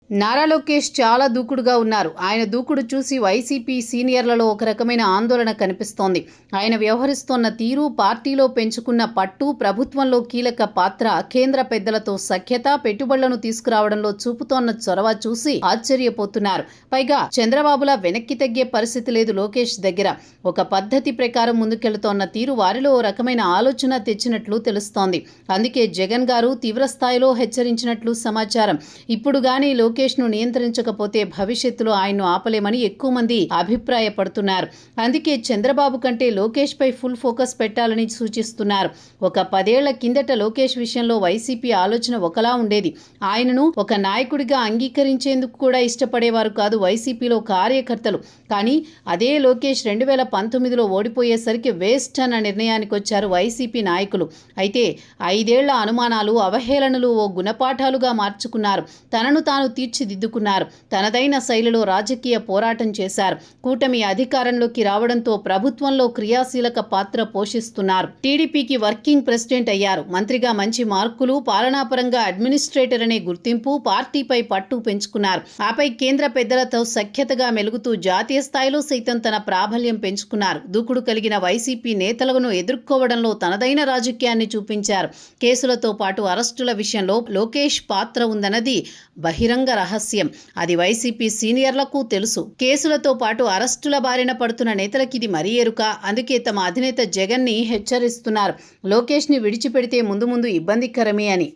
నారా లోకేష్ చాలా దూకుడుగా ఉన్నారు. ఆయన దూకుడు చూసి వైసీపీ సీనియర్లలో ఒక రకమైన ఆందోళన కనిపిస్తోంది. ఆయన వ్యవహరిస్తోన్న తీరు, పార్టీలో పెంచుకున్న పట్టు, ప్రభుత్వంలో కీలక పాత్ర, కేంద్ర పెద్దలతో సఖ్యత, పెట్టుబడులను తీసుకురావడంలో చూపుతోన్న చొరవ చూసి ఆశ్చర్యపోతున్నారు. పైగా చంద్రబాబులా వెనక్కి తగ్గే పరిస్థితి లేదు లోకేష్ దగ్గర. ఒక పద్ధతి ప్రకారం ముందుకెళ్తోన్న తీరు వారిలో ఓ రకమైన ఆలోచన తెచ్చినట్లు తెలుస్తోంది. అందుకే జగన్ గారు తీవ్రస్థాయిలో హెచ్చరించినట్లు సమాచారం. ఇప్పుడు గానీ లోకేష్ను నియంత్రించకపోతే భవిష్యత్తులో ఆయన్ను ఆపలేమని ఎక్కువ మంది అభిప్రాయపడుతున్నారు. అందుకే చంద్రబాబు కంటే లోకేష్ పై ఫుల్ ఫోకస్ పెట్టాలని సూచిస్తున్నారు. ఒక 10 ఏళ్ల కిందట లోకేష్ విషయంలో వైసీపీ ఆలోచన ఒకలా ఉండేది. ఆయనను ఒక నాయకుడిగా అంగీకరించేందుకు కూడా ఇష్టపడేవారు కాదు వైసీపీలో కార్యకర్తలు. కానీ అదే లోకేష్ 2019లో ఓడిపోయేసరికి వేస్ట్ అన్న నిర్ణయానికి వచ్చారు వైసీపీ నాయకులు. అయితే 5 ఏళ్ల అనుమానాలు, అవహేళనలు ఓ గుణపాఠాలుగా మార్చుకున్నారు. తనను తాను తీర్చిదిద్దుకున్నారు. తనదైన శైలిలో రాజకీయ పోరాటం చేశారు. కూటమి అధికారంలోకి రావడంతో ప్రభుత్వంలో క్రియాశీలక పాత్ర పోషిస్తున్నారు. టీడీపీకి వర్కింగ్ ప్రెసిడెంట్ అయ్యారు. మంత్రిగా మంచి మార్కులు, పాలనాపరంగా అడ్మినిస్ట్రేటర్ అనే గుర్తింపు, పార్టీపై పట్టు పెంచుకున్నారు. ఆపై కేంద్ర పెద్దలతో సఖ్యతగా మెలుగుతూ జాతీయ స్థాయిలో సైతం తన ప్రాబల్యం పెంచుకున్నారు. దూకుడు కలిగిన వైసీపీ నేతలను ఎదుర్కోవడంలో తనదైన రాజకీయాన్ని చూపించారు. కేసులతో పాటు అరెస్టుల విషయంలో లోకేష్ పాత్ర ఉందన్నది బహిరంగ రహస్యం. అది వైసీపీ సీనియర్లకు తెలుసు. కేసులతో పాటు అరెస్టుల బారిన పడుతున్న నేతలకి ఇది మరీ ఎరుక. అందుకే తమ అధినేత జగన్ ని హెచ్చరిస్తున్నారు. లోకేష్ ని విడిచిపెడితే ముందు ముందు ఇబ్బందికరమే అని.